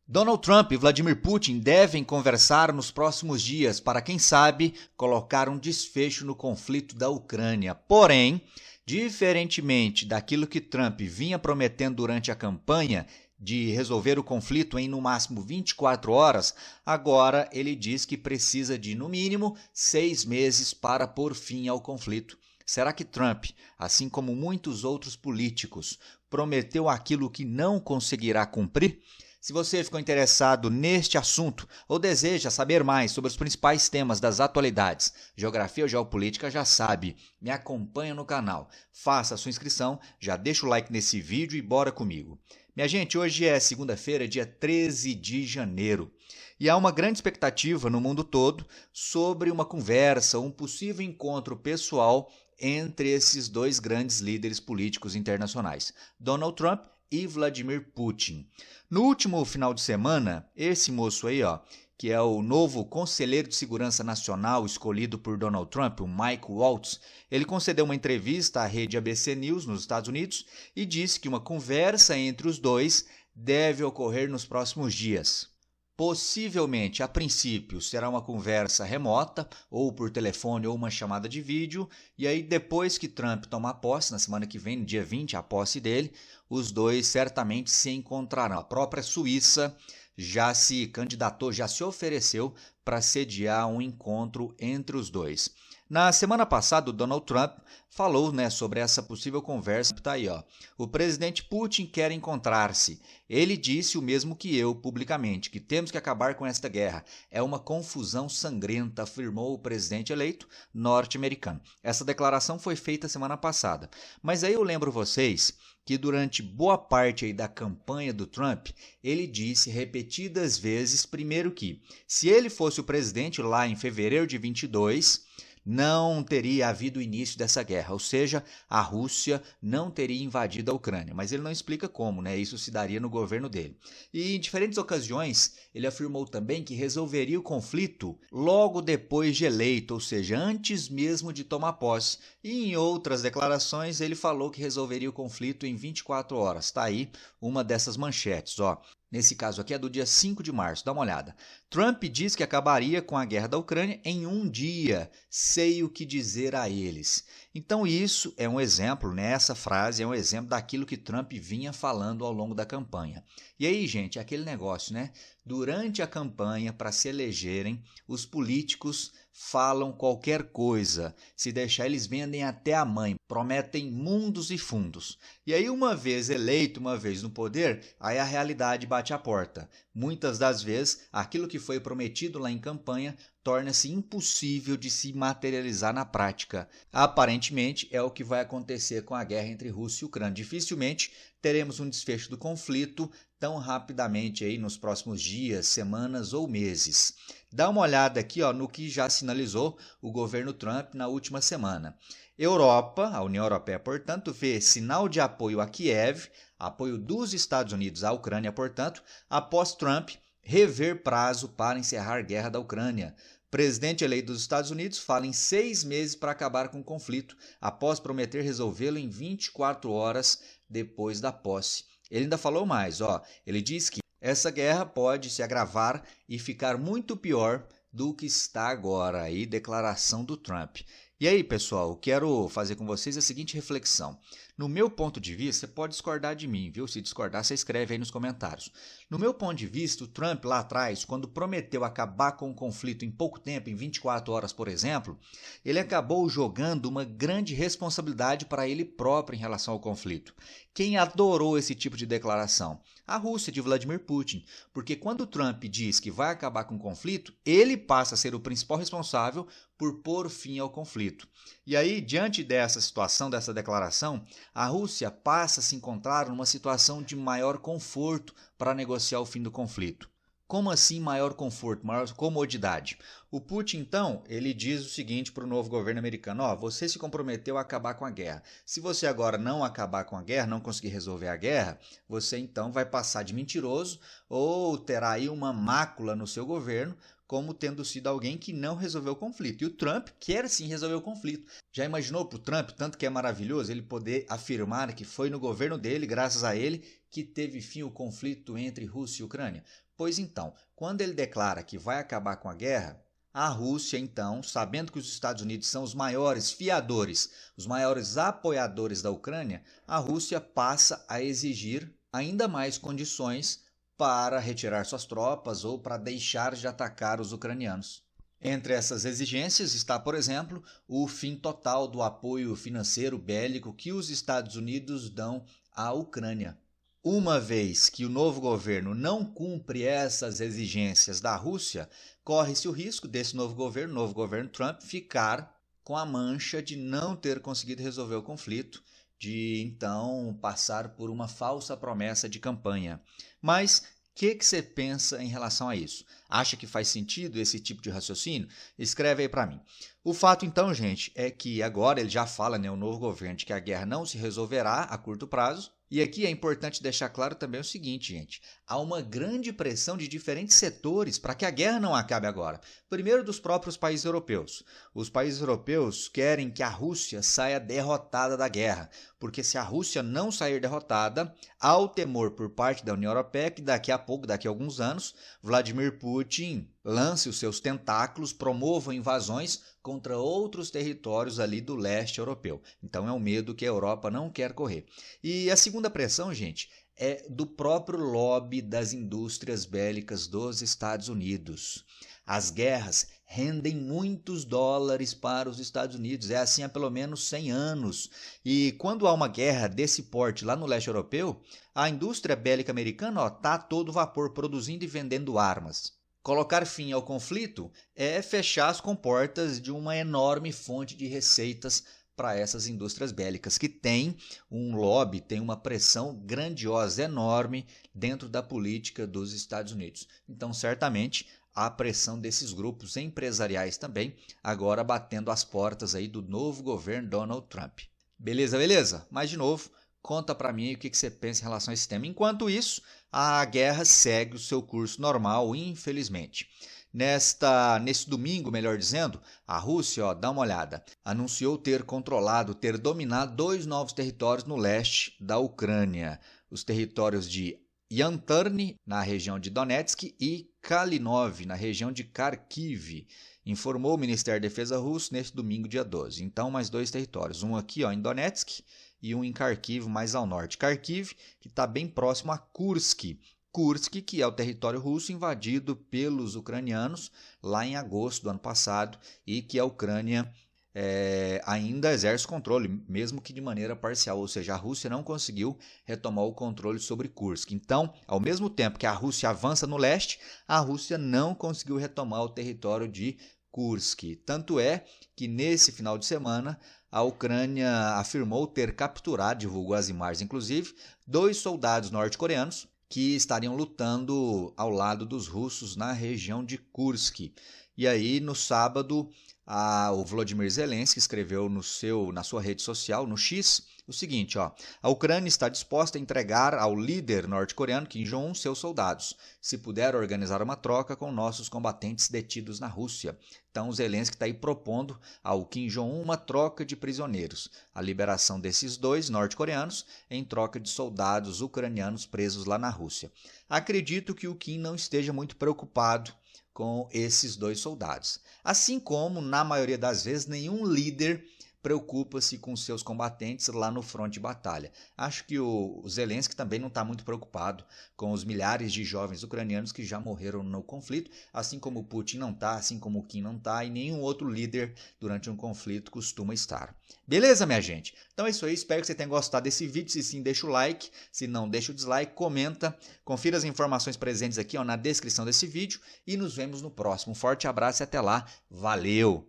Donald Trump e Vladimir Putin devem conversar nos próximos dias para, quem sabe, colocar um desfecho no conflito da Ucrânia. Porém, diferentemente daquilo que Trump vinha prometendo durante a campanha de resolver o conflito em no máximo 24 horas, agora ele diz que precisa de, no mínimo, 6 meses para pôr fim ao conflito. Será que Trump, assim como muitos outros políticos, prometeu aquilo que não conseguirá cumprir? Se você ficou interessado neste assunto ou deseja saber mais sobre os principais temas das atualidades, geografia ou geopolítica, já sabe, me acompanha no canal, faça a sua inscrição, já deixa o like nesse vídeo e bora comigo. Minha gente, hoje é segunda-feira, dia 13 de janeiro, e há uma grande expectativa no mundo todo sobre uma conversa, um possível encontro pessoal entre esses dois grandes líderes políticos internacionais, Donald Trump e Vladimir Putin. No último final de semana, esse moço aí, que é o novo conselheiro de segurança nacional escolhido por Donald Trump, o Mike Waltz, ele concedeu uma entrevista à rede ABC News nos Estados Unidos e disse que uma conversa entre os dois deve ocorrer nos próximos dias. Possivelmente, a princípio, será uma conversa remota, ou por telefone ou uma chamada de vídeo, e aí depois que Trump tomar posse, na semana que vem, no dia 20, a posse dele, os dois certamente se encontrarão. A própria Suíça já se candidatou, já se ofereceu para sediar um encontro entre os dois. Na semana passada, o Donald Trump falou sobre essa possível conversa. Tá aí, o presidente Putin quer encontrar-se. Ele disse o mesmo que eu publicamente, que temos que acabar com esta guerra. É uma confusão sangrenta, afirmou o presidente eleito norte-americano. Essa declaração foi feita semana passada. Mas aí eu lembro vocês que durante boa parte aí da campanha do Trump, ele disse repetidas vezes, primeiro que, se ele fosse o presidente lá em fevereiro de 22, não teria havido o início dessa guerra, ou seja, a Rússia não teria invadido a Ucrânia, mas ele não explica como, isso se daria no governo dele. E em diferentes ocasiões, ele afirmou também que resolveria o conflito logo depois de eleito, ou seja, antes mesmo de tomar posse. E em outras declarações, ele falou que resolveria o conflito em 24 horas. Está aí uma dessas manchetes, Nesse caso aqui é do dia 5 de março, dá uma olhada. Trump diz que acabaria com a guerra da Ucrânia em um dia. Sei o que dizer a eles. Então isso é um exemplo, essa frase é um exemplo daquilo que Trump vinha falando ao longo da campanha. E aí, gente, aquele negócio, Durante a campanha, para se elegerem, os políticos falam qualquer coisa. Se deixar, eles vendem até a mãe, prometem mundos e fundos. E aí, uma vez eleito, uma vez no poder, aí a realidade bate a porta. Muitas das vezes, aquilo que foi prometido lá em campanha torna-se impossível de se materializar na prática. Aparentemente, é o que vai acontecer com a guerra entre Rússia e Ucrânia. Dificilmente teremos um desfecho do conflito tão rapidamente aí nos próximos dias, semanas ou meses. Dá uma olhada aqui no que já sinalizou o governo Trump na última semana. Europa, a União Europeia, portanto, vê sinal de apoio a Kiev, apoio dos Estados Unidos à Ucrânia, portanto, após Trump rever prazo para encerrar a guerra da Ucrânia. Presidente eleito dos Estados Unidos fala em 6 meses para acabar com o conflito, após prometer resolvê-lo em 24 horas depois da posse. Ele ainda falou mais, ele diz que essa guerra pode se agravar e ficar muito pior do que está agora, aí declaração do Trump. E aí, pessoal, eu quero fazer com vocês a seguinte reflexão. No meu ponto de vista, você pode discordar de mim, viu? Se discordar, você escreve aí nos comentários. No meu ponto de vista, o Trump lá atrás, quando prometeu acabar com o conflito em pouco tempo, em 24 horas, por exemplo, ele acabou jogando uma grande responsabilidade para ele próprio em relação ao conflito. Quem adorou esse tipo de declaração? A Rússia, de Vladimir Putin. Porque quando o Trump diz que vai acabar com o conflito, ele passa a ser o principal responsável por pôr fim ao conflito. E aí, diante dessa situação, dessa declaração, a Rússia passa a se encontrar numa situação de maior conforto para negociar o fim do conflito. Como assim maior conforto, maior comodidade? O Putin, então, ele diz o seguinte para o novo governo americano, você se comprometeu a acabar com a guerra. Se você agora não acabar com a guerra, não conseguir resolver a guerra, você então vai passar de mentiroso ou terá aí uma mácula no seu governo como tendo sido alguém que não resolveu o conflito. E o Trump quer sim resolver o conflito. Já imaginou para o Trump, tanto que é maravilhoso, ele poder afirmar que foi no governo dele, graças a ele, que teve fim o conflito entre Rússia e Ucrânia? Pois então, quando ele declara que vai acabar com a guerra, a Rússia, então, sabendo que os Estados Unidos são os maiores fiadores, os maiores apoiadores da Ucrânia, a Rússia passa a exigir ainda mais condições para retirar suas tropas ou para deixar de atacar os ucranianos. Entre essas exigências está, por exemplo, o fim total do apoio financeiro bélico que os Estados Unidos dão à Ucrânia. Uma vez que o novo governo não cumpre essas exigências da Rússia, corre-se o risco desse novo governo Trump, ficar com a mancha de não ter conseguido resolver o conflito, de então passar por uma falsa promessa de campanha. Mas o que você pensa em relação a isso? Acha que faz sentido esse tipo de raciocínio? Escreve aí para mim. O fato então, gente, é que agora ele já fala, o novo governo, de que a guerra não se resolverá a curto prazo. E aqui é importante deixar claro também o seguinte, gente. Há uma grande pressão de diferentes setores para que a guerra não acabe agora. Primeiro, dos próprios países europeus. Os países europeus querem que a Rússia saia derrotada da guerra, porque se a Rússia não sair derrotada, há o temor por parte da União Europeia que daqui a pouco, daqui a alguns anos, Vladimir Putin lance os seus tentáculos, promova invasões contra outros territórios ali do leste europeu. Então é um medo que a Europa não quer correr. E a segunda pressão, gente, é do próprio lobby das indústrias bélicas dos Estados Unidos. As guerras rendem muitos dólares para os Estados Unidos, é assim há pelo menos 100 anos. E quando há uma guerra desse porte lá no leste europeu, a indústria bélica americana está a todo vapor produzindo e vendendo armas. Colocar fim ao conflito é fechar as comportas de uma enorme fonte de receitas para essas indústrias bélicas, que tem um lobby, tem uma pressão grandiosa, enorme dentro da política dos Estados Unidos. Então, certamente, a pressão desses grupos empresariais também, agora batendo as portas aí do novo governo Donald Trump. Beleza? Mas, de novo, conta para mim o que você pensa em relação a esse tema. Enquanto isso, a guerra segue o seu curso normal, infelizmente. Nesse domingo, melhor dizendo, a Rússia, dá uma olhada, anunciou ter dominado 2 novos territórios no leste da Ucrânia. Os territórios de Yantarny, na região de Donetsk, e Kalinov, na região de Kharkiv, informou o Ministério da Defesa russo neste domingo, dia 12. Então, mais 2 territórios, um aqui em Donetsk e um em Kharkiv, mais ao norte. Kharkiv, que está bem próximo a Kursk. Kursk, que é o território russo invadido pelos ucranianos lá em agosto do ano passado e que a Ucrânia ainda exerce controle, mesmo que de maneira parcial, ou seja, a Rússia não conseguiu retomar o controle sobre Kursk. Então, ao mesmo tempo que a Rússia avança no leste, a Rússia não conseguiu retomar o território de Kursk. Tanto é que nesse final de semana a Ucrânia afirmou ter capturado, divulgou as imagens inclusive, 2 soldados norte-coreanos que estariam lutando ao lado dos russos na região de Kursk. E aí, no sábado, o Volodymyr Zelensky escreveu na sua rede social, no X, o seguinte: a Ucrânia está disposta a entregar ao líder norte-coreano Kim Jong-un seus soldados, se puder organizar uma troca com nossos combatentes detidos na Rússia. Então, o Zelensky está aí propondo ao Kim Jong-un uma troca de prisioneiros, a liberação desses 2 norte-coreanos em troca de soldados ucranianos presos lá na Rússia. Acredito que o Kim não esteja muito preocupado com esses 2 soldados. Assim como, na maioria das vezes, nenhum líder preocupa-se com seus combatentes lá no fronte de batalha. Acho que o Zelensky também não está muito preocupado com os milhares de jovens ucranianos que já morreram no conflito, assim como o Putin não está, assim como o Kim não está e nenhum outro líder durante um conflito costuma estar. Beleza, minha gente? Então é isso aí, espero que você tenha gostado desse vídeo. Se sim, deixa o like, se não, deixa o dislike, comenta, confira as informações presentes aqui na descrição desse vídeo e nos vemos no próximo. Um forte abraço e até lá, valeu!